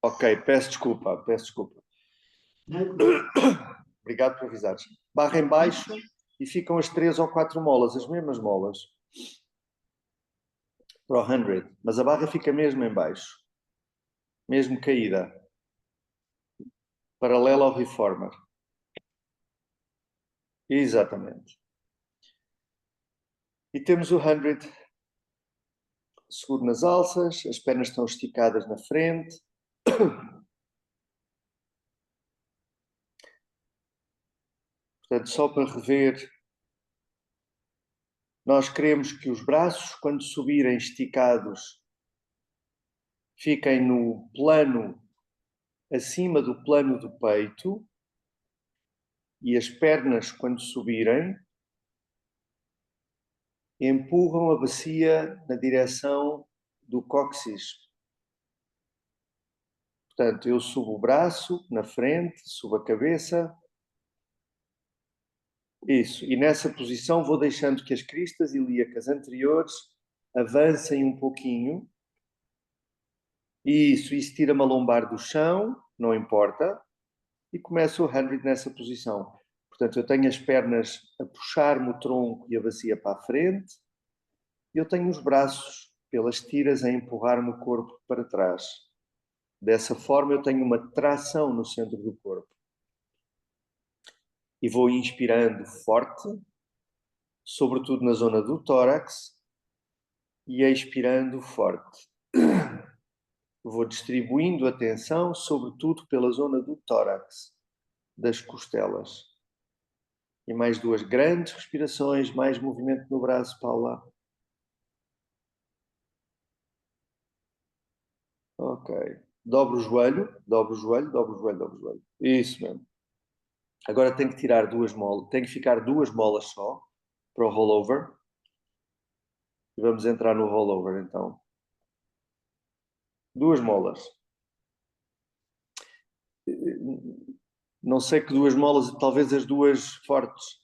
Ok, peço desculpa, peço desculpa. Obrigado por avisares. Barra em baixo e ficam as 3 ou 4 molas, as mesmas molas. Para o 100. Mas a barra fica mesmo em baixo. Mesmo caída. Paralela ao reformer. Exatamente. E temos o 100 seguro nas alças, as pernas estão esticadas na frente. Portanto, só para rever, nós queremos que os braços, quando subirem esticados, fiquem no plano, acima do plano do peito, e as pernas, quando subirem, empurram a bacia na direção do cóccix. Portanto, eu subo o braço na frente, subo a cabeça. Isso. E nessa posição vou deixando que as cristas ilíacas anteriores avancem um pouquinho. Isso tira-me a lombar do chão, não importa. E começo o 100 nessa posição. Portanto, eu tenho as pernas a puxar-me o tronco e a bacia para a frente. E eu tenho os braços, pelas tiras, a empurrar-me o corpo para trás. Dessa forma, eu tenho uma tração no centro do corpo. E vou inspirando forte, sobretudo na zona do tórax, e expirando forte. Vou distribuindo a tensão, sobretudo pela zona do tórax, das costelas. E mais 2 grandes respirações, mais movimento no braço, Paula. Ok. Dobro o joelho, dobro o joelho, dobro o joelho, dobro o joelho. Isso mesmo. Agora tenho que tirar 2 molas, tem que ficar 2 molas só para o rollover. E vamos entrar no rollover então. 2 molas. Não sei que 2 molas, talvez as 2 fortes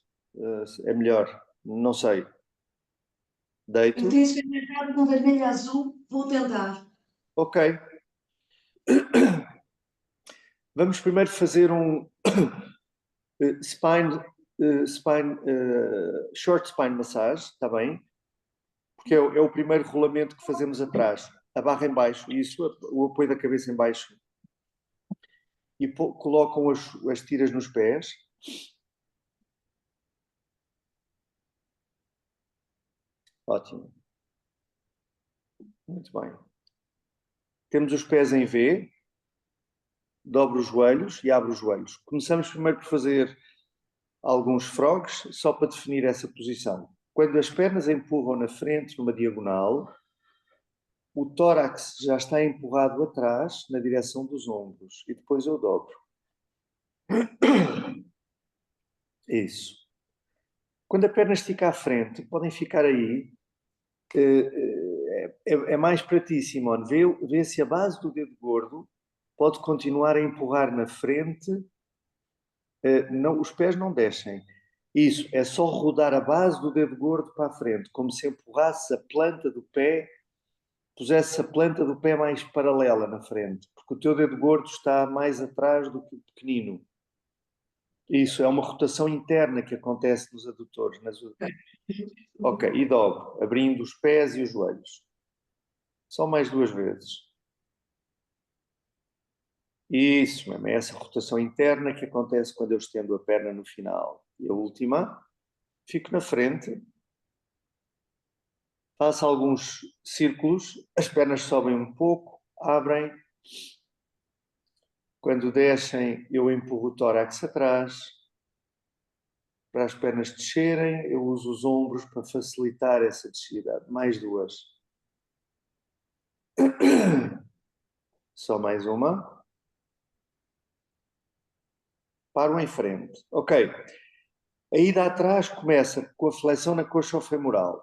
é melhor. Não sei. Deito. Eu tenho experimentado com vermelho e azul, vou tentar. Ok. Vamos primeiro fazer um short spine massage, está bem? Porque é o primeiro rolamento que fazemos atrás. A barra em baixo, isso, o apoio da cabeça em baixo. E colocam as tiras nos pés. Ótimo. Muito bem. Temos os pés em V. Dobro os joelhos e abre os joelhos. Começamos primeiro por fazer alguns frogs, só para definir essa posição. Quando as pernas empurram na frente, numa diagonal, o tórax já está empurrado atrás, na direção dos ombros. E depois eu dobro. Isso. Quando a perna estica à frente, podem ficar aí. É mais para ti, Simone. Vê se a base do dedo gordo pode continuar a empurrar na frente. Não, os pés não descem. Isso, é só rodar a base do dedo gordo para a frente, como se empurrasse a planta do pé, pusesse a planta do pé mais paralela na frente, porque o teu dedo gordo está mais atrás do que o pequenino. Isso, é uma rotação interna que acontece nos adutores. Ok, e dobro, abrindo os pés e os joelhos. Só mais 2 vezes. Isso mesmo, é essa rotação interna que acontece quando eu estendo a perna no final. E a última, fico na frente, faço alguns círculos, as pernas sobem um pouco, abrem. Quando descem, eu empurro o tórax atrás. Para as pernas descerem, eu uso os ombros para facilitar essa descida. Mais 2. Só mais uma. Paro em frente. Ok. A ida atrás começa com a flexão na coxofemoral.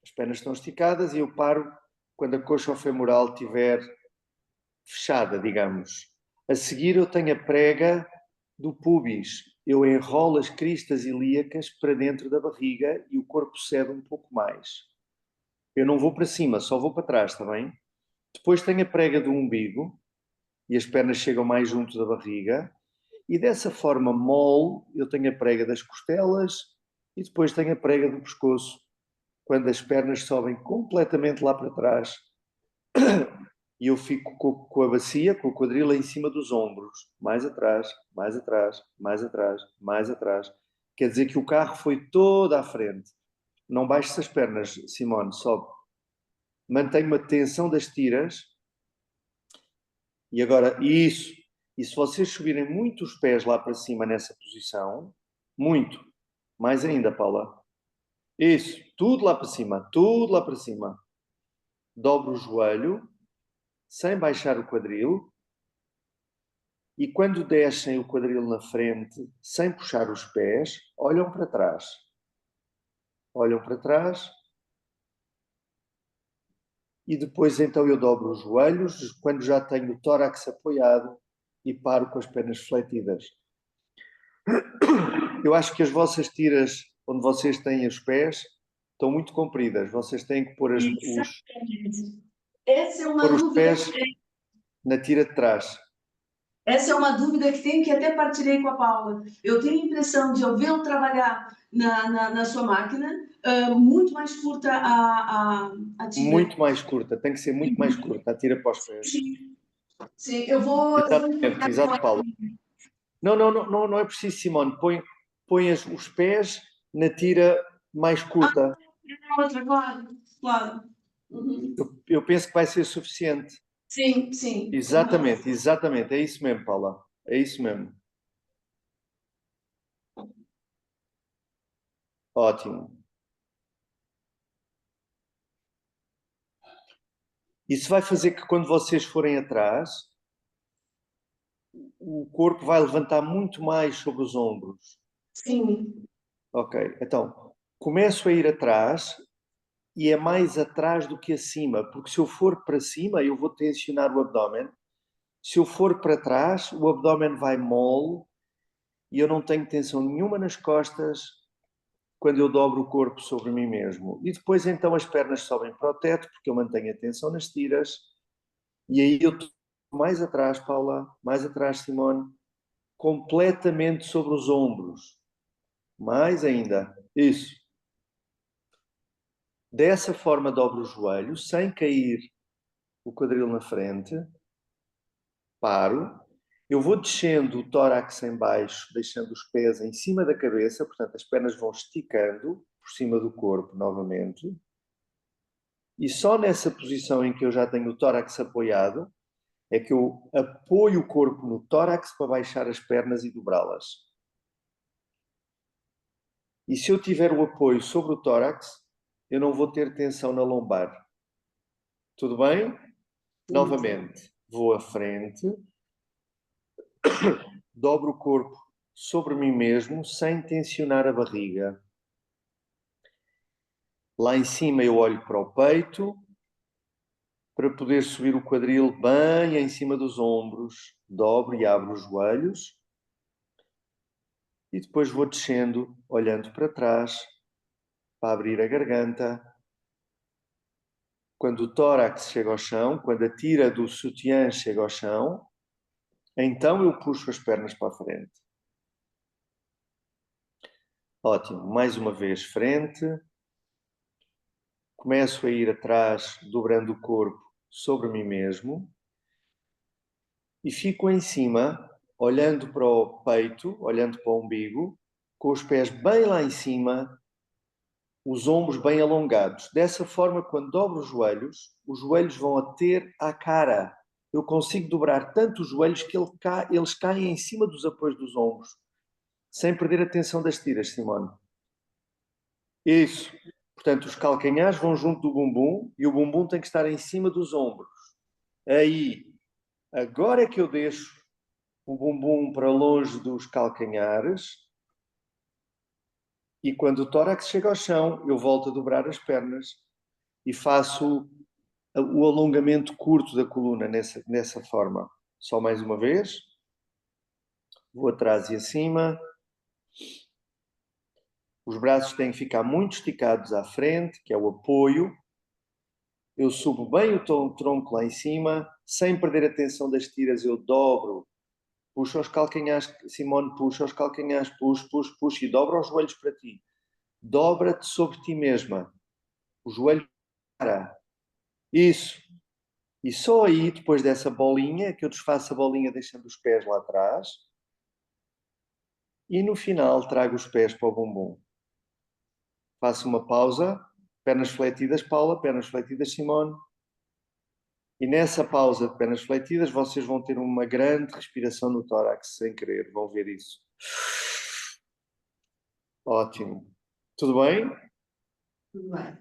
As pernas estão esticadas e eu paro quando a coxofemoral estiver fechada, digamos. A seguir eu tenho a prega do pubis. Eu enrolo as cristas ilíacas para dentro da barriga e o corpo cede um pouco mais. Eu não vou para cima, só vou para trás, está bem? Depois tenho a prega do umbigo. e as pernas chegam mais junto da barriga. E dessa forma mole, eu tenho a prega das costelas e depois tenho a prega do pescoço, quando as pernas sobem completamente lá para trás e eu fico com a bacia, com o quadril em cima dos ombros, mais atrás, mais atrás, mais atrás, mais atrás. Quer dizer que o carro foi todo à frente. Não baixes as pernas, Simone, sobe. Mantenha uma tensão das tiras. E agora, isso. E se vocês subirem muito os pés lá para cima nessa posição, muito, mais ainda, Paula. Isso, tudo lá para cima, tudo lá para cima. Dobra o joelho, sem baixar o quadril. E quando descem o quadril na frente, sem puxar os pés, olham para trás. Olham para trás. E depois então eu dobro os joelhos, quando já tenho o tórax apoiado, e paro com as pernas fletidas. Eu acho que as vossas tiras, onde vocês têm os pés, estão muito compridas. Vocês têm que pôr Exatamente. Essa é uma pôr os dúvida pés que tenho. na tira de trás. Essa é uma dúvida que tenho, que até partilhei com a Paula. Eu tenho a impressão de eu vê-lo trabalhar na sua máquina, muito mais curta a tira. Muito mais curta, tem que ser muito mais curta, a tira para os pés. Sim, sim, eu vou Exatamente, encontrar com exato, Paulo. Não, não, não, não, não é preciso, Simone. Põe os pés na tira mais curta. outra, claro, claro. Uhum. Eu penso que vai ser suficiente. Sim, sim. Uhum. Exatamente, exatamente. É isso mesmo, Paula. É isso mesmo. Ótimo. Isso vai fazer que quando vocês forem atrás, o corpo vai levantar muito mais sobre os ombros. Sim. Ok, então começo a ir atrás e é mais atrás do que acima, porque se eu for para cima, eu vou tensionar o abdômen. Se eu for para trás, o abdômen vai mole e eu não tenho tensão nenhuma nas costas quando eu dobro o corpo sobre mim mesmo. E depois então as pernas sobem para o teto, porque eu mantenho a tensão nas tiras. E aí eu estou mais atrás, Paula, mais atrás, Simone, completamente sobre os ombros. Mais ainda. Isso. Dessa forma dobro o joelho, sem cair o quadril na frente. Paro. Eu vou descendo o tórax em baixo, deixando os pés em cima da cabeça, portanto as pernas vão esticando por cima do corpo novamente. E só nessa posição em que eu já tenho o tórax apoiado, é que eu apoio o corpo no tórax para baixar as pernas e dobrá-las. E se eu tiver o apoio sobre o tórax, eu não vou ter tensão na lombar. Tudo bem? Novamente, vou à frente, dobro o corpo sobre mim mesmo, sem tensionar a barriga. Lá em cima eu olho para o peito, para poder subir o quadril bem em cima dos ombros. Dobro e abro os joelhos. E depois vou descendo, olhando para trás, para abrir a garganta. Quando o tórax chega ao chão, quando a tira do sutiã chega ao chão, então eu puxo as pernas para a frente. Ótimo. Mais uma vez, frente. Começo a ir atrás, dobrando o corpo sobre mim mesmo. E fico em cima, olhando para o peito, olhando para o umbigo, com os pés bem lá em cima, os ombros bem alongados. Dessa forma, quando dobro os joelhos vão a ter à cara. Eu consigo dobrar tanto os joelhos que eles caem em cima dos apoios dos ombros, sem perder a tensão das tiras, Simone. Isso. Portanto, os calcanhares vão junto do bumbum e o bumbum tem que estar em cima dos ombros. Aí, agora é que eu deixo o bumbum para longe dos calcanhares e quando o tórax chega ao chão, eu volto a dobrar as pernas e faço o alongamento curto da coluna nessa forma. Só mais uma vez. Vou atrás e acima. Os braços têm que ficar muito esticados à frente, que é o apoio. Eu subo bem o tronco lá em cima, sem perder a tensão das tiras, eu dobro, puxo os calcanhares, Simone, puxa os calcanhares, puxo, puxo, puxo, e dobra os joelhos para ti. Dobra-te sobre ti mesma. O joelho para. Isso. E só aí, depois dessa bolinha, que eu desfaço a bolinha deixando os pés lá atrás, e no final trago os pés para o bumbum. Faço uma pausa, pernas fletidas, Paula, pernas fletidas, Simone. E nessa pausa de pernas fletidas, vocês vão ter uma grande respiração no tórax, sem querer, vão ver isso. Ótimo. Tudo bem? Tudo bem.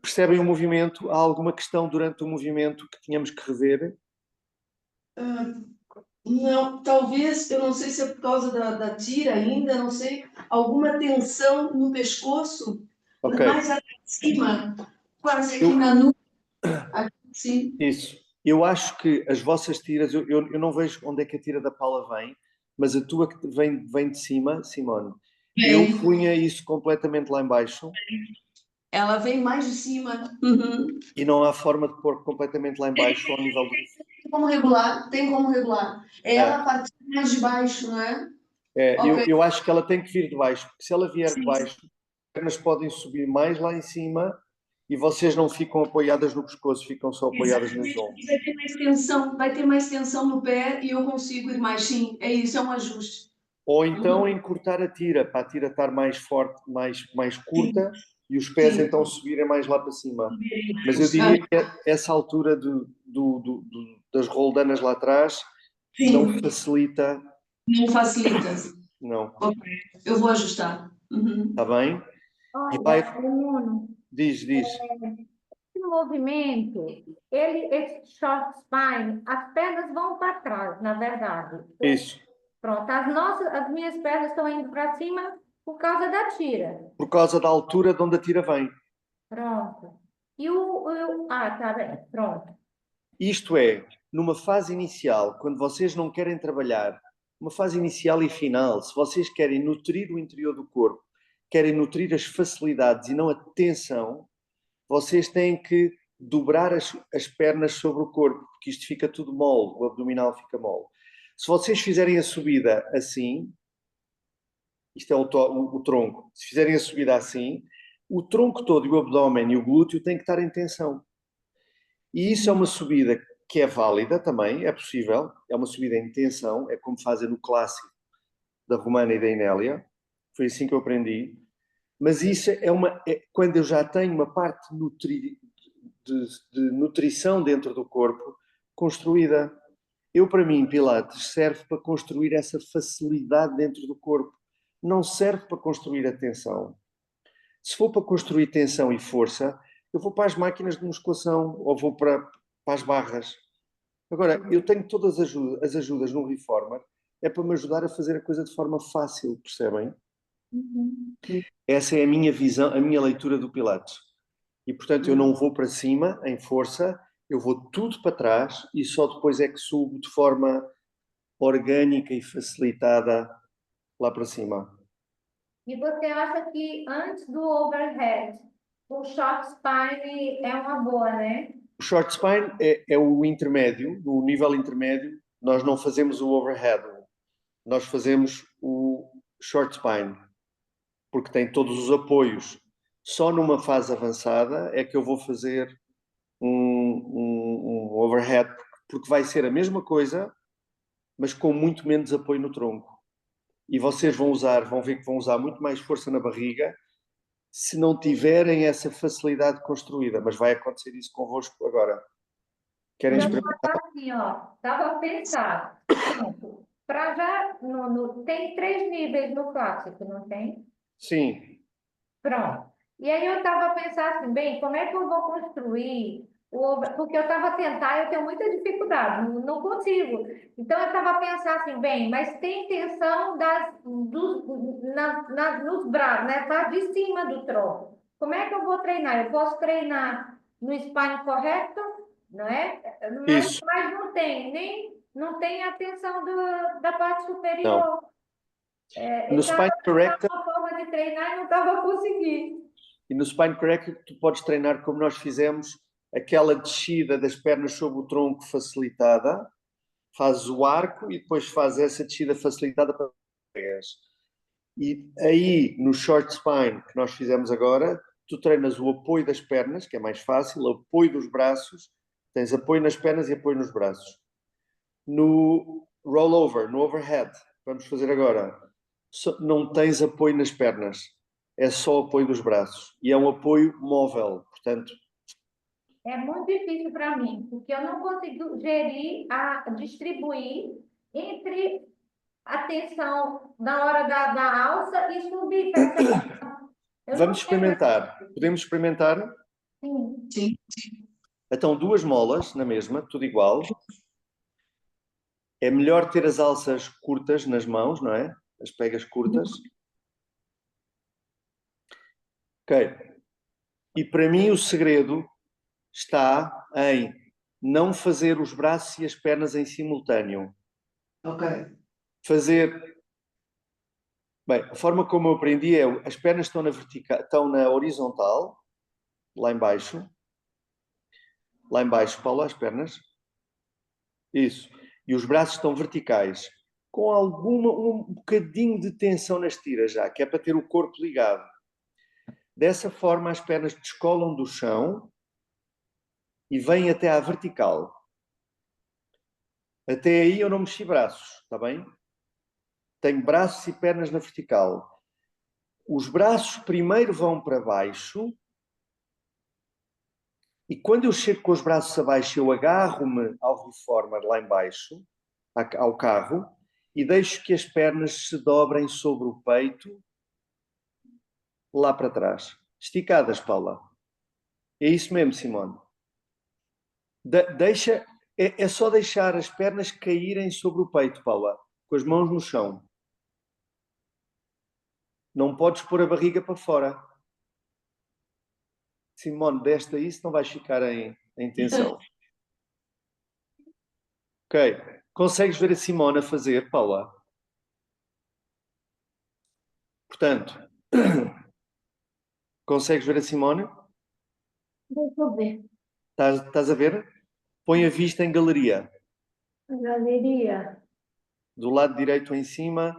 Percebem o movimento? Há alguma questão durante o movimento que tínhamos que rever? Não, talvez, eu não sei se é por causa da tira ainda, não sei, alguma tensão no pescoço, Ok. mais aqui em cima, quase aqui na nuca. Aqui, sim. Isso. Eu acho que as vossas tiras, eu não vejo onde é que a tira da Paula vem, mas a tua que vem de cima, Simone, eu punha isso completamente lá em baixo. Ela vem mais de cima. Uhum. E não há forma de pôr completamente lá em baixo ao nível do... Tem como regular, tem como regular. É ela a partir mais de baixo, não é? Okay. Eu acho que ela tem que vir de baixo, porque se ela vier Sim. de baixo, as pernas podem subir mais lá em cima e vocês não ficam apoiadas no pescoço, ficam só apoiadas nos ombros. Vai ter mais tensão no pé e eu consigo ir mais, sim, é isso, é um ajuste. Ou então encurtar a tira, para a tira estar mais forte, mais curta, e os pés Sim. então subirem mais lá para cima. Mas eu diria que essa altura das roldanas lá atrás não facilita. Não facilita. Não. Ok, eu vou ajustar. Uhum. Está bem? Olha, E vai... Bruno, Diz. esse movimento, esse short spine, as pernas vão para trás, na verdade. Isso. Pronto, as minhas pernas estão indo para cima por causa da tira. Por causa da altura de onde a tira vem. Pronto. Tá bem, pronto. Isto é, numa fase inicial, quando vocês não querem trabalhar, uma fase inicial e final, se vocês querem nutrir o interior do corpo, querem nutrir as facilidades e não a tensão, vocês têm que dobrar as pernas sobre o corpo, porque isto fica tudo mole, o abdominal fica mole. Se vocês fizerem a subida assim, isto é o tronco, se fizerem a subida assim, o tronco todo e o abdômen e o glúteo têm que estar em tensão. E isso é uma subida que é válida também, é possível, é uma subida em tensão, é como fazem no clássico da Romana e da Inélia, foi assim que eu aprendi, mas isso quando eu já tenho uma parte de nutrição dentro do corpo construída. Para mim, Pilates serve para construir essa facilidade dentro do corpo, não serve para construir a tensão. Se for para construir tensão e força, eu vou para as máquinas de musculação ou vou para as barras. Agora, eu tenho todas as ajudas no Reformer, é para me ajudar a fazer a coisa de forma fácil, percebem? Uhum. Essa é a minha visão, a minha leitura do Pilates. E, portanto, eu não vou para cima em força, eu vou tudo para trás e só depois é que subo de forma orgânica e facilitada lá para cima. E você acha que antes do overhead, o short spine é uma boa, né? O short spine é o intermédio, no nível intermédio, nós não fazemos o overhead, nós fazemos o short spine, porque tem todos os apoios. Só numa fase avançada é que eu vou fazer um overhead, porque vai ser a mesma coisa, mas com muito menos apoio no tronco. E vocês vão ver que vão usar muito mais força na barriga se não tiverem essa facilidade construída. Mas vai acontecer isso convosco agora. Querem experimentar? Assim, ó, estava a pensar. Para já, tem 3 níveis no clássico, não tem? Sim. Pronto. E aí eu estava a pensar assim, bem, como é que eu vou construir porque eu estava a tentar, eu tenho muita dificuldade, não consigo. Então eu estava a pensar assim, bem, mas tem tensão nos braços, né? Tá de cima do tronco. Como é que eu vou treinar? Eu posso treinar no spine correto, não é? Isso. Mas não tem a tensão da parte superior. Não. No spine corrector, uma forma de treinar e não estava conseguindo. e no spine corrector tu podes treinar como nós fizemos aquela descida das pernas sobre o tronco facilitada, fazes o arco e depois fazes essa descida facilitada para pegas. E aí, no short spine que nós fizemos agora, tu treinas o apoio das pernas, que é mais fácil, o apoio dos braços, tens apoio nas pernas e apoio nos braços. No rollover, no overhead, vamos fazer agora, não tens apoio nas pernas, é só apoio dos braços. E é um apoio móvel, portanto... É muito difícil para mim, porque eu não consigo distribuir entre a tensão na hora da alça e subir, percebe? Eu Vamos não sei. experimentar. Podemos experimentar? Sim. Sim. Então, 2 molas na mesma, tudo igual. É melhor ter as alças curtas nas mãos, não é? As pegas curtas. Ok. E para mim o segredo está em não fazer os braços e as pernas em simultâneo. Ok. Fazer... Bem, a forma como eu aprendi é as pernas estão na vertical, estão na horizontal, lá embaixo. Lá embaixo, Paulo, as pernas. Isso. E os braços estão verticais, com um bocadinho de tensão nas tiras já, que é para ter o corpo ligado. Dessa forma, as pernas descolam do chão e vêm até à vertical. Até aí eu não mexi braços, está bem? Tenho braços e pernas na vertical. Os braços primeiro vão para baixo e quando eu chego com os braços abaixo, eu agarro-me ao reformer lá embaixo, ao carro, e deixo que as pernas se dobrem sobre o peito lá para trás. Esticadas, Paula. É isso mesmo, Simone. Deixa, é só deixar as pernas caírem sobre o peito, Paula, com as mãos no chão. Não podes pôr a barriga para fora. Simone, desta isso não vais ficar em tensão. Ok. Consegues ver a Simone a fazer, Paula? Portanto, consegues ver a Simone? Deixa eu ver. Estás a ver? Põe a vista em galeria. Galeria. Do lado direito em cima,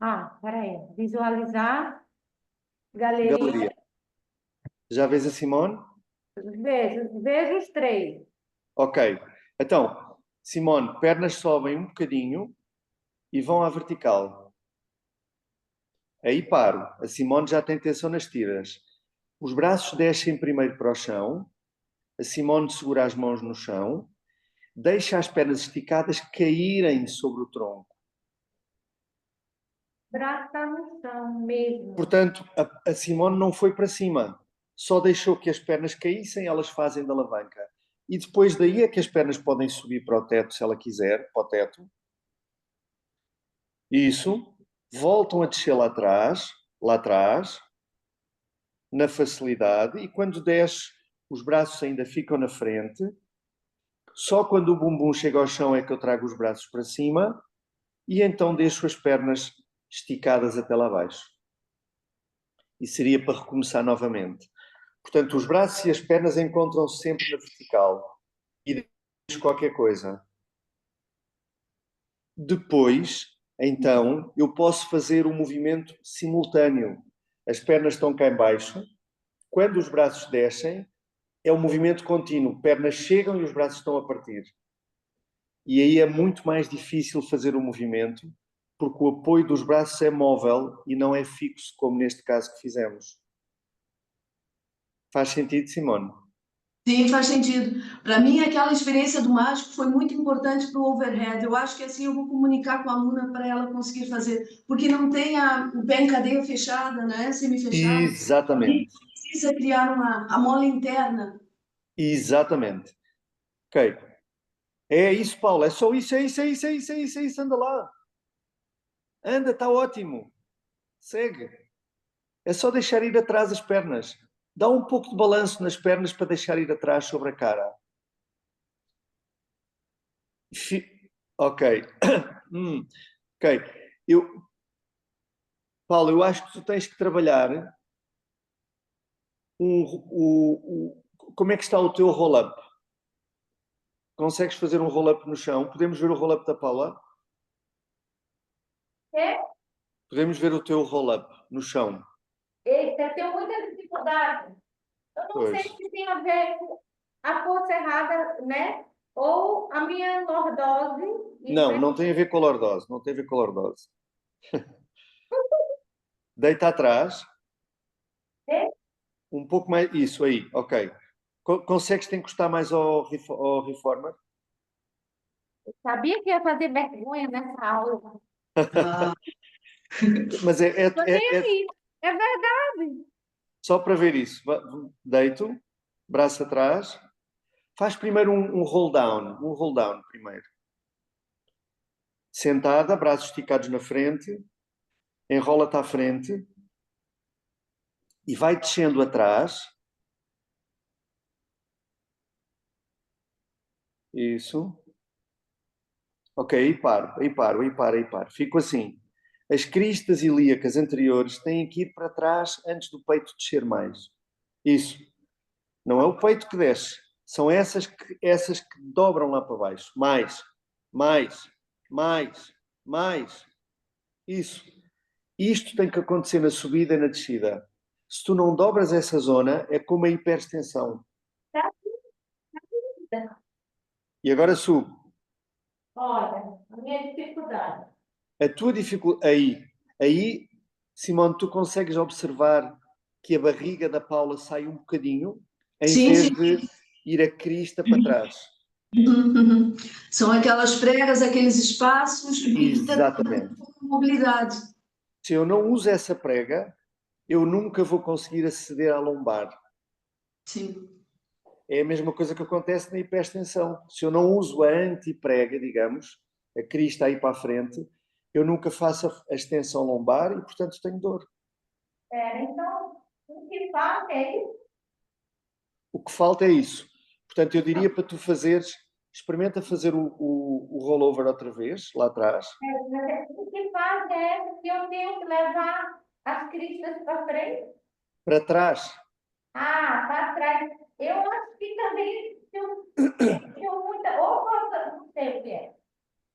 Ah, peraí. Visualizar. Galeria. galeria. Já vês a Simone? Vejo os 3. Ok. Então, Simone, pernas sobem um bocadinho e vão à vertical. Aí paro. A Simone já tem tensão nas tiras. Os braços descem primeiro para o chão. A Simone segura as mãos no chão. Deixa as pernas esticadas caírem sobre o tronco. O braço está no chão mesmo. Portanto, a Simone não foi para cima. Só deixou que as pernas caíssem, elas fazem da alavanca. E depois daí é que as pernas podem subir para o teto, se ela quiser, para o teto. Isso. Voltam a descer lá atrás, na facilidade. E quando desce, os braços ainda ficam na frente. Só quando o bumbum chega ao chão é que eu trago os braços para cima. E então deixo as pernas esticadas até lá abaixo. E seria para recomeçar novamente. Portanto, os braços e as pernas encontram-se sempre na vertical. E deixo qualquer coisa. Depois, então, eu posso fazer um movimento simultâneo. As pernas estão cá em baixo. Quando os braços descem, é um movimento contínuo. Pernas chegam e os braços estão a partir. E aí é muito mais difícil fazer o movimento, porque o apoio dos braços é móvel e não é fixo, como neste caso que fizemos. Faz sentido, Simone? Sim, faz sentido. Para mim, aquela experiência do mágico foi muito importante para o overhead. Eu acho que assim eu vou comunicar com a aluna para ela conseguir fazer, porque não tem o pé em cadeia fechada, né? Semi-fechada. E Exatamente. precisa criar a mola interna. Exatamente. Ok. É isso, Paulo. É só isso, é isso, é isso, é isso, é isso, é isso. Anda lá. Anda, está ótimo. Segue. É só deixar ir atrás as pernas. Dá um pouco de balanço nas pernas para deixar ir atrás sobre a cara. Ok. Ok. Paulo, eu acho que tu tens que trabalhar como é que está o teu roll-up? Consegues fazer um roll-up no chão? Podemos ver o roll-up da Paula? É? Podemos ver o teu roll-up no chão. Eita, eu tenho muita dificuldade. Eu não sei Pois. se tem a ver com a força errada, né? Ou a minha lordose. Não, não tem a ver com a lordose. Não tem a ver com a lordose. Deita atrás. É? Um pouco mais. Isso aí, ok. Consegues te encostar mais ao reformer? Sabia que ia fazer vergonha nessa aula. Ah, Mas Tô nem aí. É verdade. só para ver isso. Deito, braço atrás. Faz primeiro um roll down. Um roll down primeiro. Sentada, braços esticados na frente. Enrola-te à frente. E vai descendo atrás. Isso. Ok, aí paro, aí paro, aí paro, aí paro. Fico assim. As cristas ilíacas anteriores têm que ir para trás antes do peito descer mais. Isso. Não é o peito que desce. São essas que dobram lá para baixo. Mais, mais, mais, mais. Isso. Isto tem que acontecer na subida e na descida. Se tu não dobras essa zona, é como a hiperextensão. Tá vida. E agora subo. Olha, a minha dificuldade. A tua dificuldade. Aí, Simone, tu consegues observar que a barriga da Paula sai um bocadinho, em sim, vez sim. de ir a crista para trás. Uhum. São aquelas pregas, aqueles espaços que Exatamente. mobilidade. Se eu não uso essa prega, eu nunca vou conseguir aceder à lombar. Sim. É a mesma coisa que acontece na hiperextensão. Se eu não uso a antiprega, digamos, a crista aí para a frente, eu nunca faço a extensão lombar e, portanto, tenho dor. Então, o que falta é isso? O que falta é isso. Portanto, eu diria para tu fazeres, experimenta fazer o rollover outra vez, lá atrás. O que faz é que eu tenho que levar as cristas para frente. Para trás. Ah, para trás. Eu acho que também eu muita. Ou falta, não sei o que é.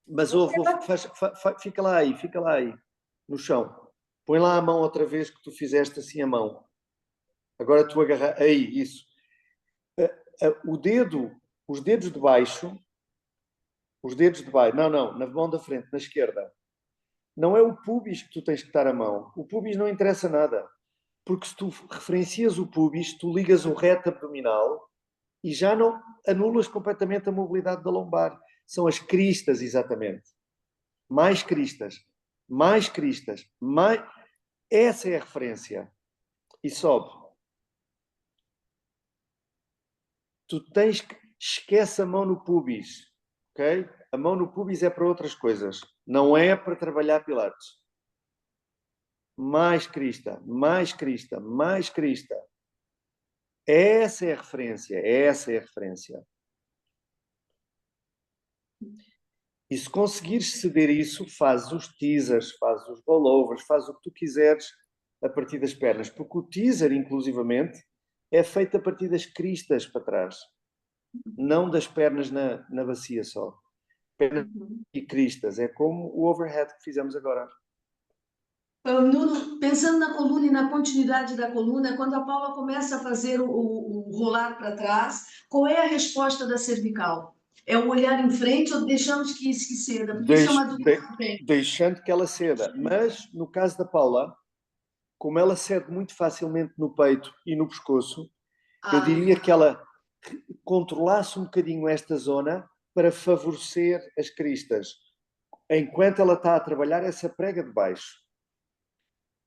Mas Você fica lá aí, no chão. Põe lá a mão outra vez que tu fizeste assim a mão. Agora tu agarra aí, isso. O dedo, os dedos de baixo, não, na mão da frente, na esquerda. Não é o pubis que tu tens que estar a mão. O pubis não interessa nada. Porque se tu referencias o pubis, tu ligas o reto abdominal e já não anulas completamente a mobilidade da lombar. São as cristas, exatamente. Mais cristas, mais cristas, mais... Essa é a referência. E sobe. Tu tens que... Esquece a mão no pubis, ok? A mão no pubis é para outras coisas. Não é para trabalhar pilates. Mais crista, mais crista, mais crista. Essa é a referência, essa é a referência. E se conseguires ceder isso, fazes os teasers, fazes os rollovers, fazes o que tu quiseres a partir das pernas. Porque o teaser, inclusivamente, é feito a partir das cristas para trás. Não das pernas na bacia só. Pernas e cristas. É como o overhead que fizemos agora. Nuno, pensando na coluna e na continuidade da coluna, quando a Paula começa a fazer o rolar para trás, qual é a resposta da cervical? É o olhar em frente ou deixamos que ceda? Porque isso é uma dúvida também. Deixando que ela ceda. Mas, no caso da Paula, como ela cede muito facilmente no peito e no pescoço, eu diria que ela controlasse um bocadinho esta zona para favorecer as cristas. Enquanto ela está a trabalhar essa prega de baixo.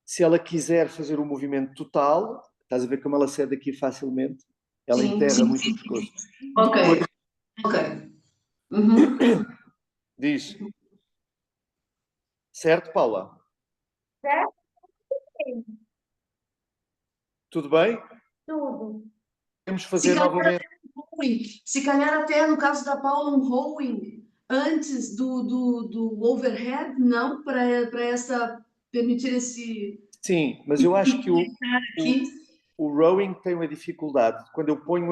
Se ela quiser fazer o movimento total, estás a ver como ela cede aqui facilmente? Ela Sim, enterra sim, muito sim. o pescoço. Ok, Depois, ok. Uhum. diz, certo, Paula? Certo? Tudo bem? Tudo. Podemos Se fazer calhar novamente. até um rowing, se calhar até no caso da Paula, um rowing antes do overhead, não, para essa permitir esse Sim, mas eu acho que aqui. o rowing tem uma dificuldade. Quando eu ponho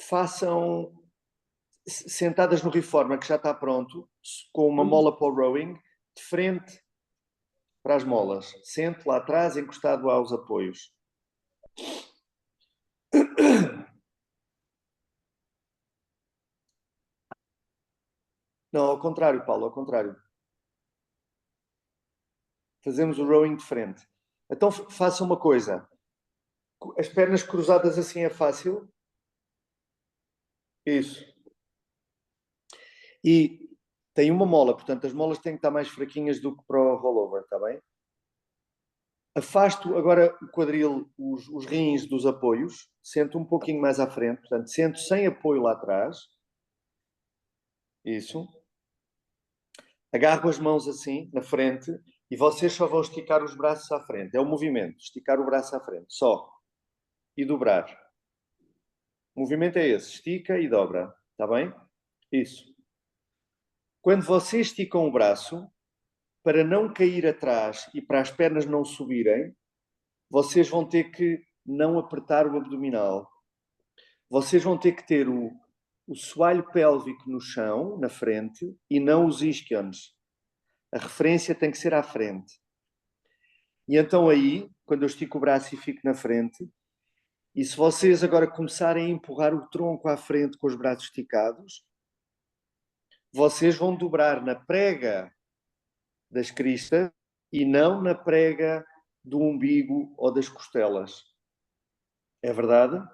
façam sentadas no Reforma, que já está pronto, com uma mola para o rowing, de frente para as molas. Sente lá atrás, encostado aos apoios. Não, ao contrário, Paulo, ao contrário. Fazemos o rowing de frente. Então faça uma coisa. As pernas cruzadas assim é fácil? Isso. E tem uma mola, portanto as molas têm que estar mais fraquinhas do que para o rollover, está bem? Afasto agora o quadril, os rins dos apoios, sento um pouquinho mais à frente, portanto sento sem apoio lá atrás. Isso. Agarro as mãos assim, na frente, e vocês só vão esticar os braços à frente. É o movimento, esticar o braço à frente, só. E dobrar. O movimento é esse, estica e dobra, está bem? Isso. Quando vocês esticam o braço, para não cair atrás e para as pernas não subirem, vocês vão ter que não apertar o abdominal. Vocês vão ter que ter o soalho pélvico no chão, na frente, e não os isquions. A referência tem que ser à frente. E então aí, quando eu estico o braço e fico na frente, e se vocês agora começarem a empurrar o tronco à frente com os braços esticados, vocês vão dobrar na prega das cristas e não na prega do umbigo ou das costelas. É verdade?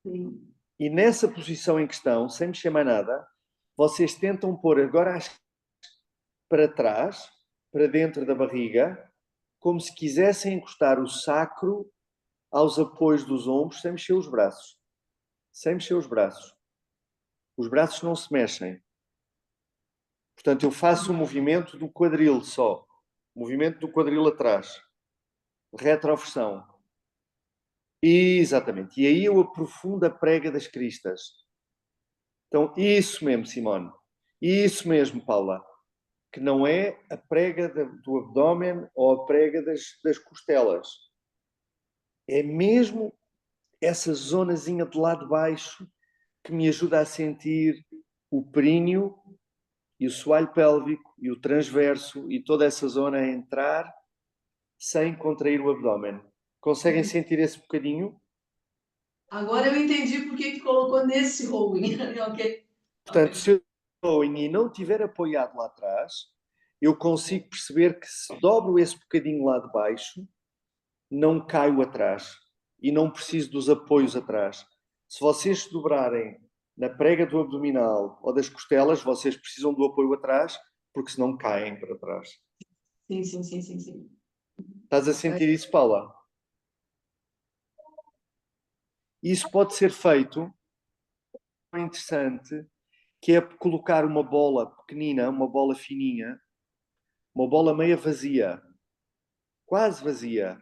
Sim. E nessa posição em questão, sem mexer mais nada, vocês tentam pôr agora as para trás, para dentro da barriga, como se quisessem encostar o sacro aos apoios dos ombros, sem mexer os braços. Sem mexer os braços. Os braços não se mexem. Portanto, eu faço o movimento do quadril só. O movimento do quadril atrás. Retroversão. Exatamente. E aí eu aprofundo a prega das cristas. Então, isso mesmo, Simone. Isso mesmo, Paula. Que não é a prega do abdômen ou a prega das costelas. É mesmo essa zonazinha de lá de baixo que me ajuda a sentir o períneo e o soalho pélvico e o transverso e toda essa zona a entrar sem contrair o abdômen. Conseguem sentir esse bocadinho? Agora eu entendi por que colocou nesse rowing. Ok. Portanto, se eu estou e não estiver apoiado lá atrás, eu consigo perceber que se dobro esse bocadinho lá de baixo, não caio atrás e não preciso dos apoios atrás. Se vocês se dobrarem na prega do abdominal ou das costelas, vocês precisam do apoio atrás, porque senão caem para trás. Sim, sim, sim, sim, sim. Estás a sentir isso, Paula? Isso pode ser feito, é interessante, que é colocar uma bola pequenina, uma bola fininha, uma bola meia vazia, quase vazia,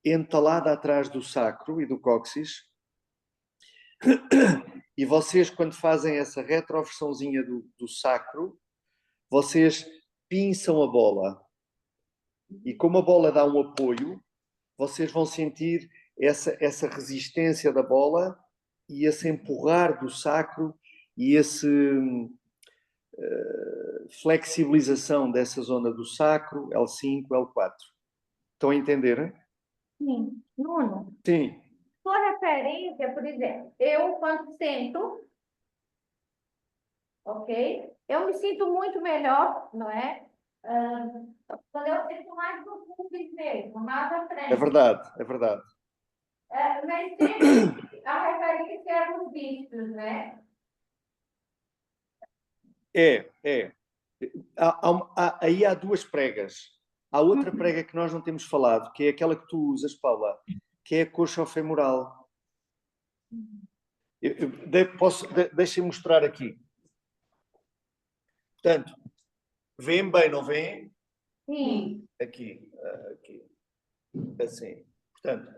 entalada atrás do sacro e do cóccix. E vocês, quando fazem essa retroversãozinha do sacro, vocês pinçam a bola. E como a bola dá um apoio, vocês vão sentir essa resistência da bola e esse empurrar do sacro e esse flexibilização dessa zona do sacro, L5, L4. Estão a entender? Sim. Nuno, Sim. sua referência, por exemplo, eu quando sento, ok? Eu me sinto muito melhor, não é? Quando eu sinto mais no pubis mesmo, mais à frente. É verdade, é verdade. Mas sempre a referência é os bichos, né? É. Aí há duas pregas. Há outra prega que nós não temos falado, que é aquela que tu usas, Paula, que é a coxofemoral. Deixem-me mostrar aqui. Portanto, vêem bem, não vêem? Sim. Aqui. Assim. Portanto,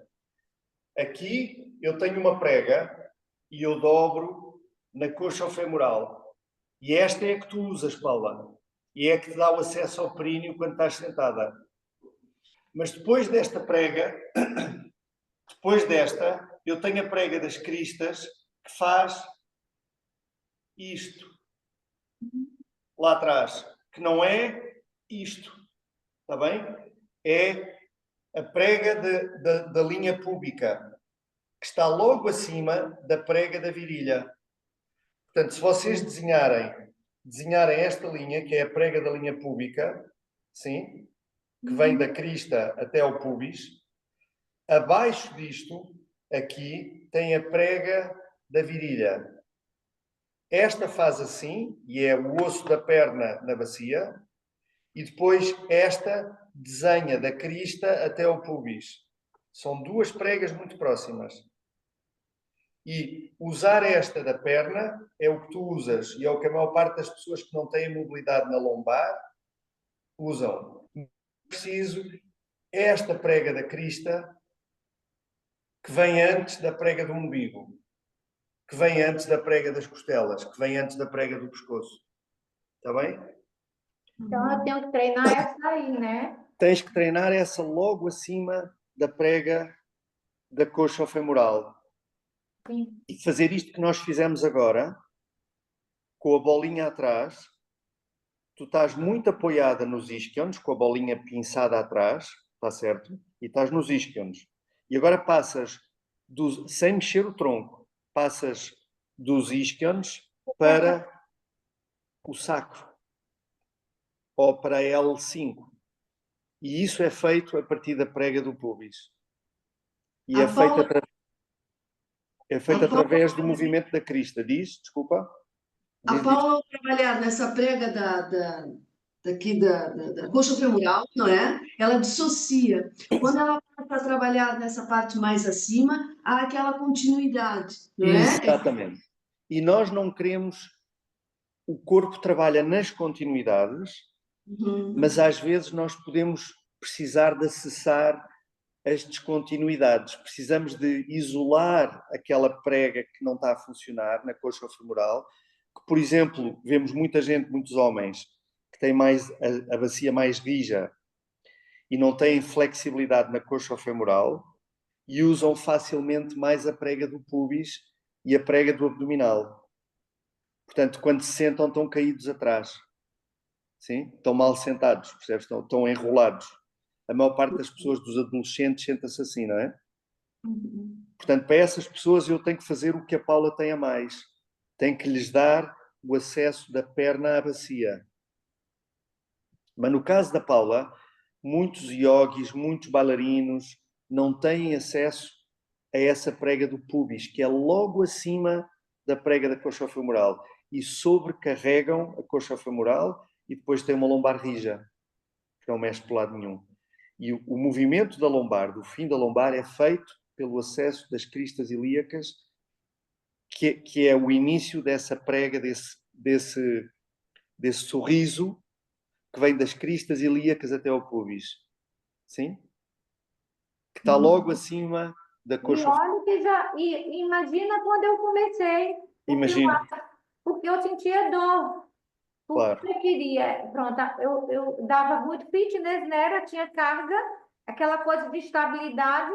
aqui eu tenho uma prega e eu dobro na coxofemoral. E esta é a que tu usas, Paula. E é a que te dá o acesso ao períneo quando estás sentada. Mas depois desta prega, depois desta, eu tenho a prega das cristas que faz isto. Lá atrás. Que não é isto. Está bem? É a prega da linha púbica. Que está logo acima da prega da virilha. Portanto, se vocês desenharem esta linha, que é a prega da linha púbica, sim, que vem da crista até ao pubis, abaixo disto, aqui, tem a prega da virilha. Esta faz assim, e é o osso da perna na bacia, e depois esta desenha da crista até ao pubis. São duas pregas muito próximas. E usar esta da perna é o que tu usas, e é o que a maior parte das pessoas que não têm mobilidade na lombar usam. Preciso esta prega da crista que vem antes da prega do umbigo, que vem antes da prega das costelas, que vem antes da prega do pescoço. Está bem? Então eu tenho que treinar essa aí, né? Tens que treinar essa logo acima da prega da coxa femoral. Sim. E fazer isto que nós fizemos agora, com a bolinha atrás, tu estás muito apoiada nos isquions, com a bolinha pinçada atrás, está certo? E estás nos isquions. E agora passas, sem mexer o tronco, passas dos isquions para o sacro, ou para a L5. E isso é feito a partir da prega do pubis. E é feito através do movimento da crista. Desculpa? A Paula, ao trabalhar nessa prega da coxa femoral, não é? Ela dissocia. Quando ela passa a trabalhar nessa parte mais acima, há aquela continuidade, não é? Exatamente. E nós não queremos... O corpo trabalha nas continuidades, mas às vezes nós podemos precisar de acessar as descontinuidades. Precisamos de isolar aquela prega que não está a funcionar na coxa femoral, que, por exemplo, vemos muita gente, muitos homens, que têm mais a bacia mais rija e não têm flexibilidade na coxa femoral e usam facilmente mais a prega do pubis e a prega do abdominal. Portanto, quando se sentam, estão caídos atrás. Sim? Estão mal sentados, percebes? Estão enrolados. A maior parte das pessoas, dos adolescentes, senta-se assim, não é? Portanto, para essas pessoas eu tenho que fazer o que a Paula tem a mais. Tenho que lhes dar o acesso da perna à bacia. Mas no caso da Paula, muitos yogis, muitos bailarinos não têm acesso a essa prega do pubis, que é logo acima da prega da coxa femoral. E sobrecarregam a coxa femoral e depois tem uma lombar rija, que não mexe para lado nenhum. E o movimento da lombar, do fim da lombar, é feito pelo acesso das cristas ilíacas, que é o início dessa prega, desse sorriso, que vem das cristas ilíacas até ao pubis. Sim? Que está logo acima da coxa. E olha que imagina quando eu comecei. Imagina. Porque eu sentia dor. Porque Claro. eu queria, pronto, eu dava muito fitness, né? Tinha carga, aquela coisa de estabilidade.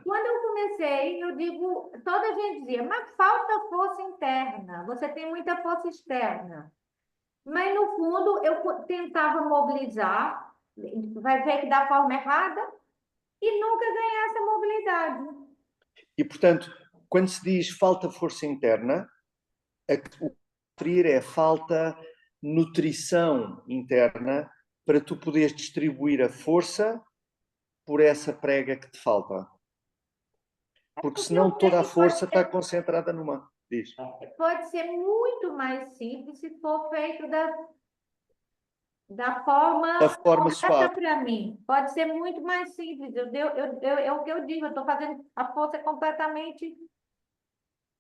Quando eu comecei, eu digo, toda a gente dizia, mas falta força interna, você tem muita força externa. Mas no fundo eu tentava mobilizar, vai ver que da forma errada, e nunca ganhar essa mobilidade. E portanto, quando se diz falta força interna, o que referir é falta nutrição interna para tu poderes distribuir a força por essa prega que te falta. Porque senão toda a força está concentrada numa. Diz. Pode ser muito mais simples se for feito da forma suave. Para mim. Pode ser muito mais simples. É o que eu digo, eu estou fazendo a força completamente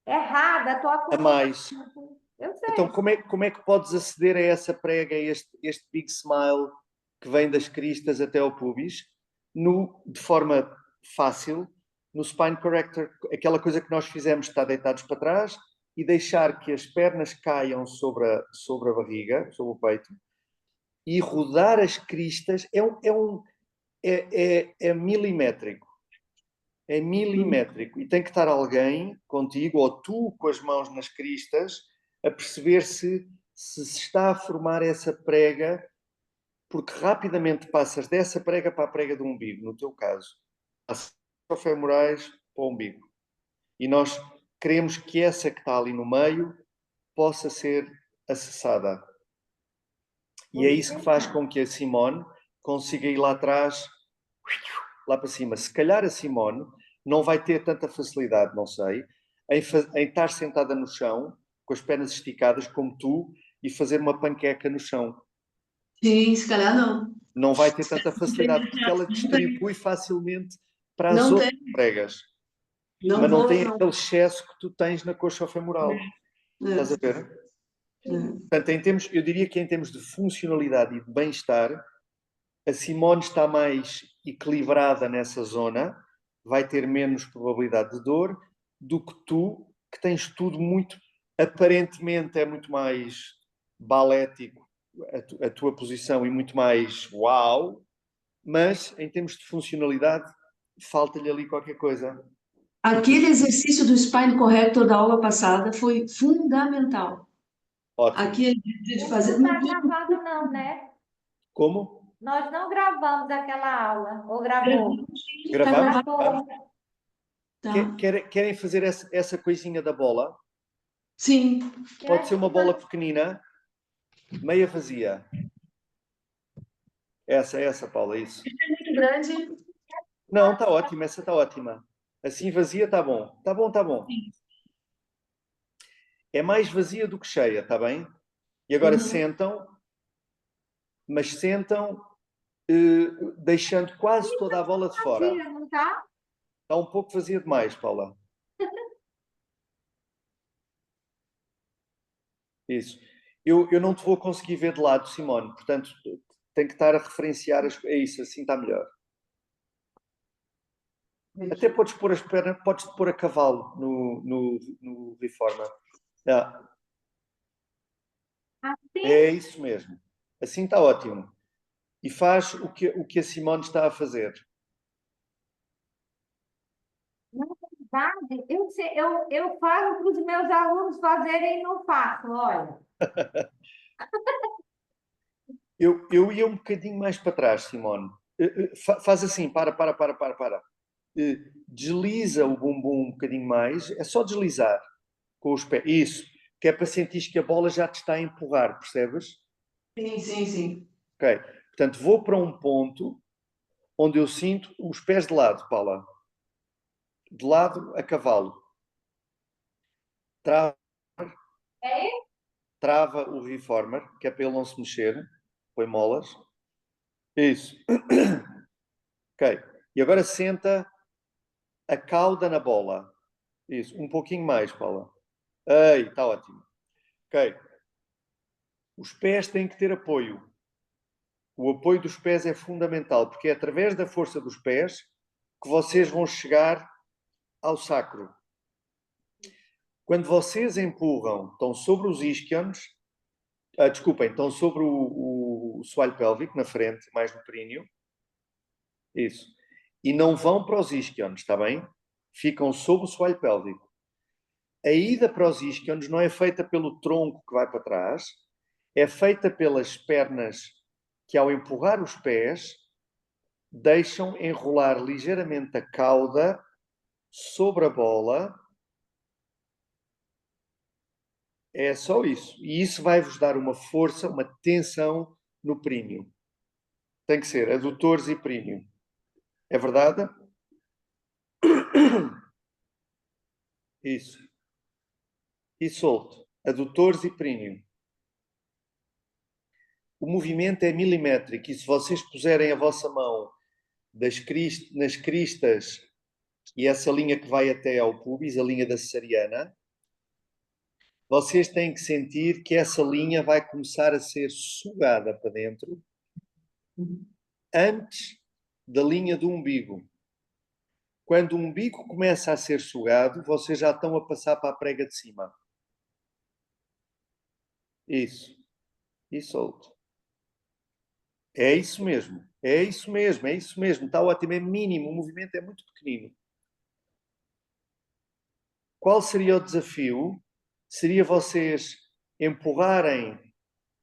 errada. Estou a mais. Eu sei. Então, como é que podes aceder a essa prega, este big smile que vem das cristas até ao pubis, de forma fácil, no Spine Corrector, aquela coisa que nós fizemos, está deitados para trás e deixar que as pernas caiam sobre a barriga, sobre o peito, e rodar as cristas. é milimétrico. É milimétrico. E tem que estar alguém contigo, ou tu com as mãos nas cristas, a perceber se está a formar essa prega, porque rapidamente passas dessa prega para a prega do umbigo, no teu caso. Passas femorais para o umbigo. E nós queremos que essa que está ali no meio possa ser acessada. E é isso que faz com que a Simone consiga ir lá atrás, lá para cima. Se calhar a Simone não vai ter tanta facilidade, não sei, em estar sentada no chão, com as pernas esticadas como tu, e fazer uma panqueca no chão. Sim, se calhar não. Não vai ter tanta facilidade, porque ela distribui facilmente para as Não outras tem. pregas. Não Mas não vou, tem não. aquele excesso que tu tens na coxa femoral. Estás a ver? Portanto, eu diria que em termos de funcionalidade e de bem-estar, a Simone está mais equilibrada nessa zona, vai ter menos probabilidade de dor do que tu, que tens tudo muito, aparentemente é muito mais balético a tua posição e muito mais uau, mas em termos de funcionalidade falta-lhe ali qualquer coisa. Aquele exercício do spine corrector da aula passada foi fundamental. Ótimo. Aquele de fazer. Não está gravado, não, né? Como? Nós não gravamos aquela aula, ou gravou? Gravamos? Gravou. Tá. Querem fazer essa coisinha da bola? Sim. Pode ser uma bola pequenina, meia vazia. Essa, Paula, isso. É muito grande. Não, está ótima, essa está ótima. Assim vazia está bom. Está bom, está bom. É mais vazia do que cheia, está bem? E agora sentam, mas sentam deixando quase toda a bola de fora. Vazia, não tá? Está um pouco vazia demais, Paula. Isso. Eu não te vou conseguir ver de lado, Simone, portanto, tenho que estar a referenciar é isso, assim está melhor. Até podes pôr as pernas, podes pôr a cavalo no Reformer. Assim, É isso mesmo. Assim está ótimo. E faz o que a Simone está a fazer. na verdade, eu falo para os meus alunos fazerem e não faço, olha. Eu ia um bocadinho mais para trás, Simone. Faz assim, para. Desliza o bumbum um bocadinho mais. É só deslizar com os pés. Isso. Que é para sentir que a bola já te está a empurrar, percebes? Sim. Ok. Portanto, vou para um ponto onde eu sinto os pés de lado, Paula. De lado a cavalo. Trava, É trava o reformer, que é para ele não se mexer. Põe molas. Isso. Ok. E agora senta a cauda na bola. Isso. Um pouquinho mais, Paula. Ei, está ótimo. Ok. Os pés têm que ter apoio. O apoio dos pés é fundamental, porque é através da força dos pés que vocês vão chegar ao sacro. Quando vocês empurram, estão sobre os isquions, desculpem, estão sobre o soalho pélvico, na frente, mais no períneo. Isso. E não vão para os isquions, está bem? Ficam sobre o soalho pélvico. A ida para os isquions não é feita pelo tronco que vai para trás, é feita pelas pernas que, ao empurrar os pés, deixam enrolar ligeiramente a cauda sobre a bola. É só isso. E isso vai-vos dar uma força, uma tensão no períneo. Tem que ser adutores e períneo. É verdade? Isso. E solto. Adutores e períneo. O movimento é milimétrico e se vocês puserem a vossa mão nas cristas e essa linha que vai até ao pubis, a linha da cesariana, vocês têm que sentir que essa linha vai começar a ser sugada para dentro antes da linha do umbigo. Quando o umbigo começa a ser sugado, vocês já estão a passar para a prega de cima. Isso. E solto. É isso mesmo. É isso mesmo, é isso mesmo. Está ótimo, é mínimo, o movimento é muito pequenino. Qual seria o desafio? Seria vocês empurrarem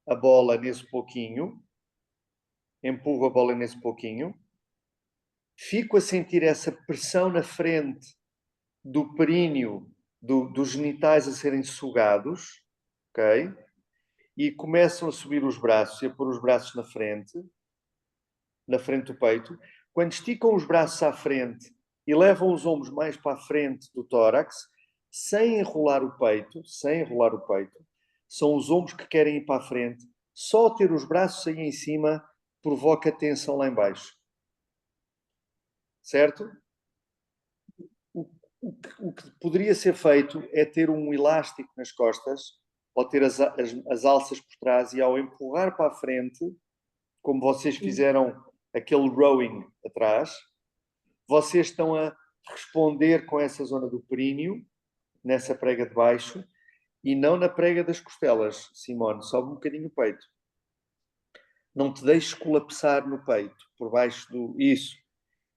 a bola nesse pouquinho, empurro a bola nesse pouquinho, fico a sentir essa pressão na frente do períneo, dos genitais a serem sugados, ok? E começam a subir os braços e a pôr os braços na frente do peito. Quando esticam os braços à frente e levam os ombros mais para a frente do tórax, sem enrolar o peito, são os ombros que querem ir para a frente. Só ter os braços aí em cima provoca tensão lá em baixo. Certo? O que poderia ser feito é ter um elástico nas costas, ou ter as alças por trás, e ao empurrar para a frente, como vocês fizeram aquele rowing atrás, vocês estão a responder com essa zona do períneo, nessa prega de baixo, e não na prega das costelas, Simone. Sobe um bocadinho o peito. Não te deixes colapsar no peito, por baixo do... Isso.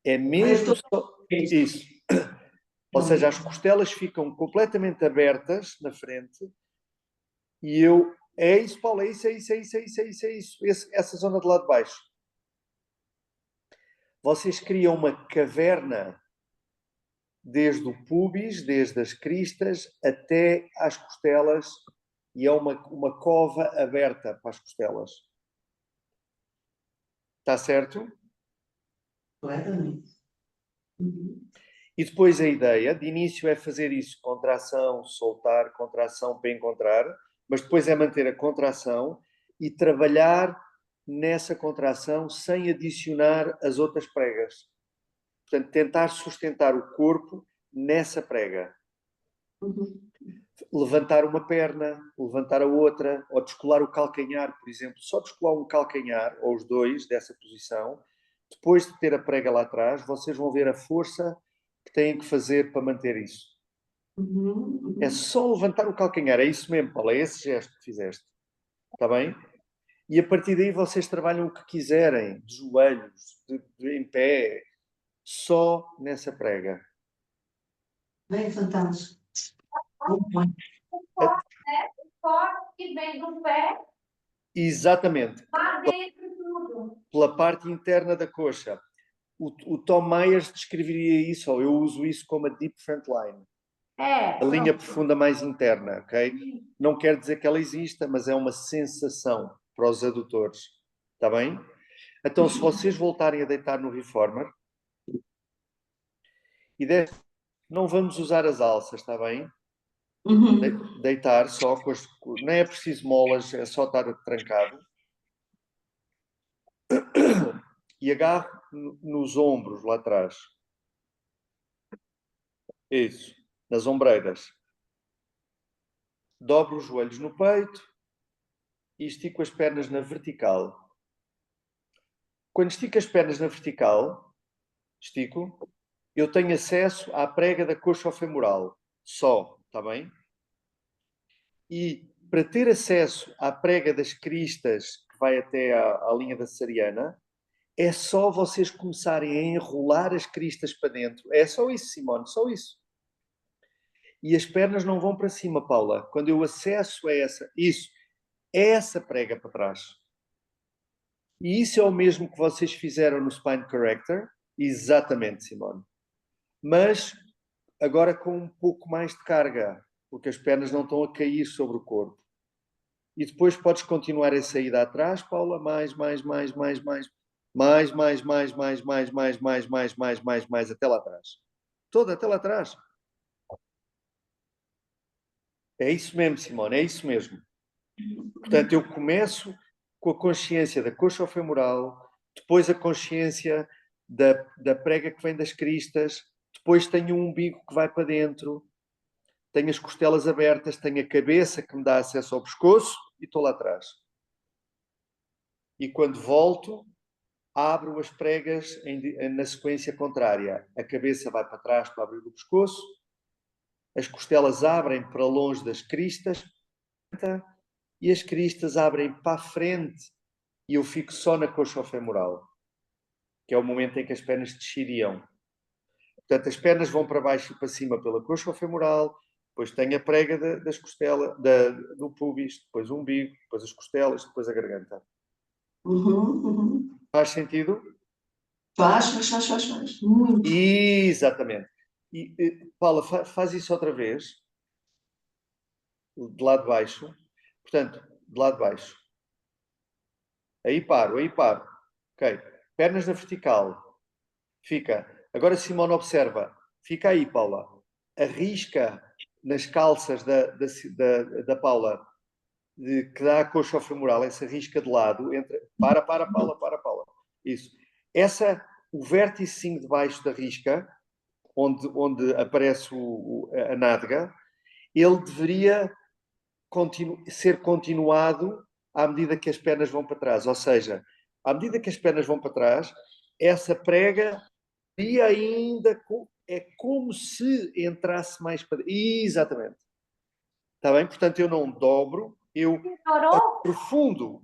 É mesmo só... Isso. Ou seja, as costelas ficam completamente abertas na frente e eu... É isso, Paulo, é isso. Essa zona de lá de baixo. Vocês criam uma caverna desde o pubis, desde as cristas até às costelas, e é uma cova aberta para as costelas. Está certo? Completamente. E depois a ideia de início é fazer isso, contração, soltar, contração para encontrar, mas depois é manter a contração e trabalhar nessa contração sem adicionar as outras pregas. Portanto, tentar sustentar o corpo nessa prega. Levantar uma perna, levantar a outra, ou descolar o calcanhar, por exemplo. Só descolar um calcanhar, ou os dois, dessa posição. Depois de ter a prega lá atrás, vocês vão ver a força que têm que fazer para manter isso. É só levantar o calcanhar. É isso mesmo, Paulo. É esse gesto que fizeste. Está bem? E a partir daí vocês trabalham o que quiserem. De joelhos, em pé. Só nessa prega. É fantástico. O corte que vem do pé. Exatamente. Lá dentro tudo. Pela parte interna da coxa. O Tom Myers descreveria isso, ou eu uso isso como a deep front line. A linha profunda mais interna, ok? Não quer dizer que ela exista, mas é uma sensação para os adutores. Está bem? Então, se vocês voltarem a deitar no Reformer, e não vamos usar as alças, está bem? Deitar só, não é preciso molas, é só estar trancado. E agarro nos ombros lá atrás. Isso, nas ombreiras. Dobro os joelhos no peito e estico as pernas na vertical. Quando estico as pernas na vertical, eu tenho acesso à prega da coxofemoral. Só, está bem? E para ter acesso à prega das cristas, que vai até à linha da cesariana, é só vocês começarem a enrolar as cristas para dentro. É só isso, Simone, só isso. E as pernas não vão para cima, Paula. Quando eu acesso a essa prega para trás. E isso é o mesmo que vocês fizeram no Spine Corrector? Exatamente, Simone. Mas agora com um pouco mais de carga, porque as pernas não estão a cair sobre o corpo. E depois podes continuar a saída atrás, Paula, mais, até lá atrás. Toda até lá atrás. É isso mesmo, Simone, é isso mesmo. Portanto, eu começo com a consciência da coxofemoral, depois a consciência da prega que vem das cristas, depois tenho um umbigo que vai para dentro, tenho as costelas abertas, tenho a cabeça que me dá acesso ao pescoço e estou lá atrás. E quando volto, abro as pregas na sequência contrária. A cabeça vai para trás para abrir o pescoço, as costelas abrem para longe das cristas e as cristas abrem para a frente e eu fico só na coxofemoral, que é o momento em que as pernas desciriam. Portanto, as pernas vão para baixo e para cima pela coxofemoral, depois tem a prega das costelas, do pubis, depois o umbigo, depois as costelas, depois a garganta. Faz sentido? Faz. Muito. Exatamente. Paula, faz isso outra vez. De lado de baixo. Portanto, de lado de baixo. Aí paro. Ok. Pernas na vertical. Fica. Agora Simone observa. Fica aí, Paula. Arrisca nas calças da Paula, que dá a coxa femoral, essa risca de lado. Para, Paula. Isso. O vértice de baixo da risca, onde aparece a nádega, ele deveria ser continuado à medida que as pernas vão para trás. Ou seja, à medida que as pernas vão para trás, essa prega seria ainda... É como se entrasse mais para... Exatamente. Está bem? Portanto, eu não dobro, eu aprofundo.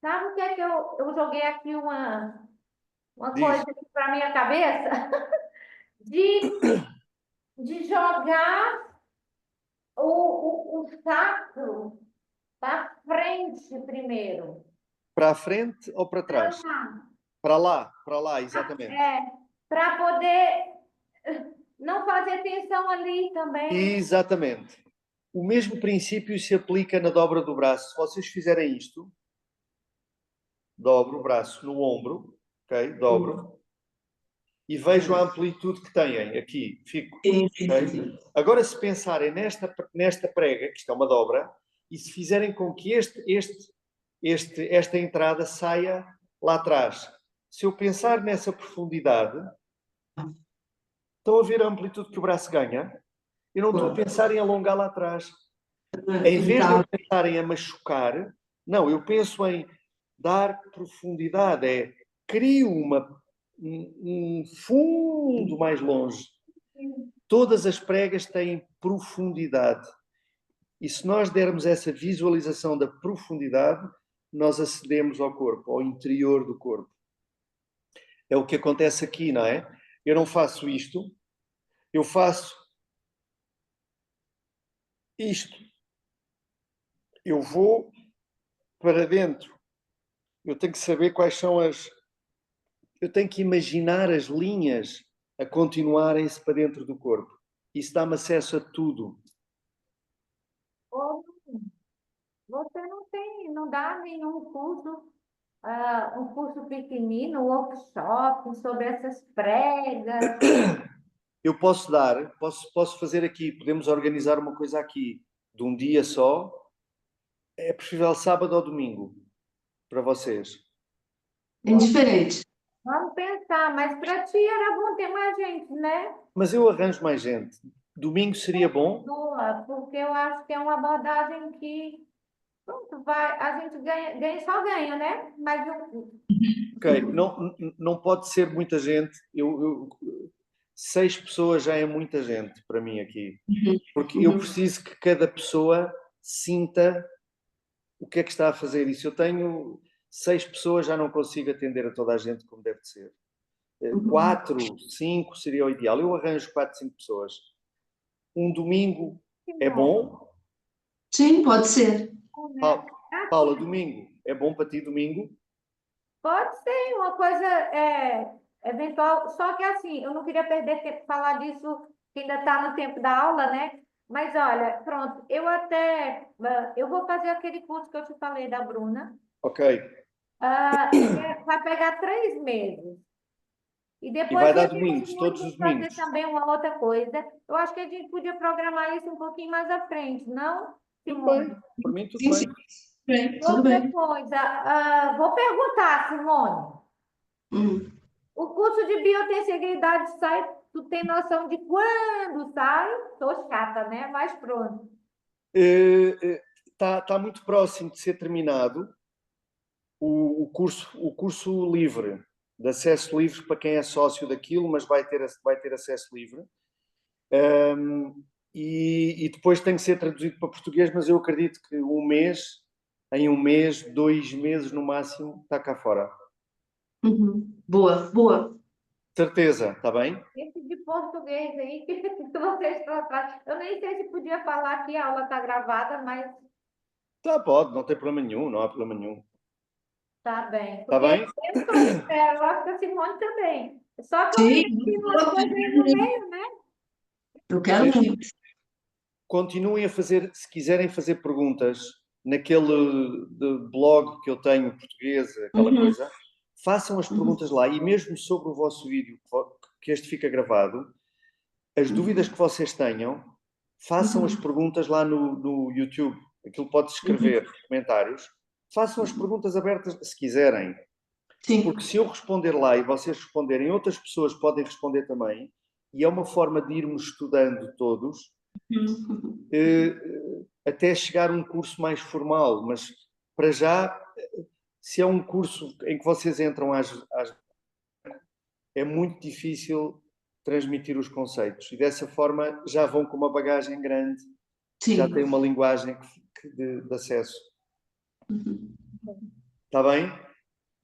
Sabe o que é que eu joguei aqui uma Diz. coisa para a minha cabeça? De jogar o sacro para frente primeiro. Para a frente ou para trás? Para lá, exatamente. Para poder não fazer tensão ali também. Exatamente. O mesmo princípio se aplica na dobra do braço. Se vocês fizerem isto, dobro o braço no ombro, ok? Dobro. E vejam a amplitude que têm aqui. Fico. Okay? Agora, se pensarem nesta prega, que isto é uma dobra, e se fizerem com que esta entrada saia lá atrás. Se eu pensar nessa profundidade, estão a ver a amplitude que o braço ganha? Eu não estou a pensar em alongar lá atrás. Em vez de eu pensar em machucar, não, eu penso em dar profundidade. Crio um fundo mais longe. Todas as pregas têm profundidade. E se nós dermos essa visualização da profundidade, nós acedemos ao corpo, ao interior do corpo. É o que acontece aqui, não é? Eu não faço isto, eu faço isto. Eu vou para dentro. Eu tenho que saber quais são eu tenho que imaginar as linhas a continuarem-se para dentro do corpo. Isso dá-me acesso a tudo. Você não dá nenhum curso, um curso pequenino, um workshop sobre essas pregas? Eu posso posso fazer aqui, podemos organizar uma coisa aqui, de um dia só. É preferível sábado ou domingo, para vocês? Indiferente. Vamos pensar, mas para ti era bom ter mais gente, né? Mas eu arranjo mais gente. Domingo seria bom? Porque eu acho que é uma abordagem que pronto, a gente só ganha, né? Mas Ok, não pode ser muita gente. 6 pessoas já é muita gente para mim aqui. Porque eu preciso que cada pessoa sinta o que é que está a fazer. E se eu tenho 6 pessoas, já não consigo atender a toda a gente como deve de ser. 4, 5 seria o ideal. Eu arranjo 4, 5 pessoas. Um domingo é bom? Sim, pode ser. Paula, domingo. É bom para ti domingo? pode ser uma coisa eventual, só que assim, eu não queria perder tempo falar disso, que ainda está no tempo da aula, né? Mas olha, pronto, eu vou fazer aquele curso que eu te falei da Bruna. Ok. Vai pegar 3 meses. E E depois vai eu dar e domingos, todos vamos os fazer domingos. também uma outra coisa. Eu acho que a gente podia programar isso um pouquinho mais à frente, não, Tudo Simone? bem, por mim tudo Sim, bem. tudo Outra bem. coisa, vou perguntar, Simone. Hum. O curso de biotesseguridade sai, tu tem noção de quando sai? Tô chata, né? Mas pronto. Está muito próximo de ser terminado o curso livre, de acesso livre para quem é sócio daquilo, mas vai ter acesso livre. E depois tem que ser traduzido para português, mas eu acredito que um mês em 1 mês, 2 meses no máximo, está cá fora. Boa, boa. Certeza, está bem? Esse de português aí que vocês estão atrás. Eu nem sei se podia falar que a aula está gravada, mas Tá, pode, não tem problema nenhum, não há problema nenhum. tá bem. Tá Porque bem? eu acho que a Simone também. Só que eu Sim, vi umas coisas aí no meio, né? eu quero muito. Continuem a fazer, se quiserem fazer perguntas naquele blog que eu tenho, português, aquela coisa, façam as perguntas lá. E mesmo sobre o vosso vídeo, que este fica gravado, as dúvidas que vocês tenham, façam as perguntas lá no YouTube. Aquilo pode escrever comentários. Façam as perguntas abertas, se quiserem. Sim. Porque se eu responder lá e vocês responderem, outras pessoas podem responder também. E é uma forma de irmos estudando todos, até chegar a um curso mais formal. Mas, para já, se é um curso em que vocês entram é muito difícil transmitir os conceitos. E dessa forma já vão com uma bagagem grande, Sim. já têm uma linguagem de acesso. Está bem?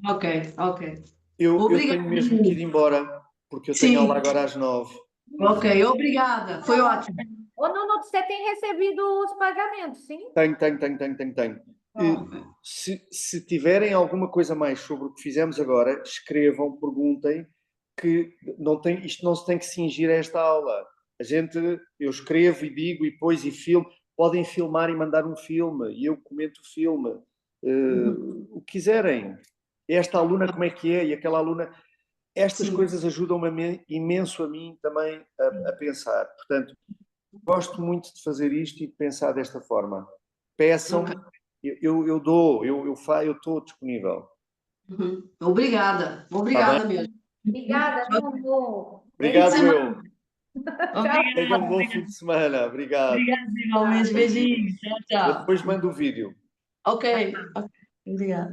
Ok, ok. Eu tenho mesmo que ir embora, porque eu tenho aula agora às 9. Ok, obrigada. Foi ótimo. Ô, Nuno, você tem recebido os pagamentos, sim? Tenho. Se tiverem alguma coisa mais sobre o que fizemos agora, escrevam, perguntem, que isto não se tem que cingir a esta aula. Eu escrevo e digo e depois filmo. Podem filmar e mandar um filme e eu comento o filme. O que quiserem. Esta aluna como é que é e aquela aluna... Estas coisas ajudam-me imenso a mim também a pensar. Portanto, gosto muito de fazer isto e de pensar desta forma. Peçam, eu dou, eu estou disponível. Obrigada mesmo. Obrigada, Nuno. Obrigado, eu. Tenham um bom Obrigada. fim de semana. Obrigado. Obrigada, igualmente. Beijinhos. Tchau, Eu tchau. depois mando o vídeo. Ok. Obrigada.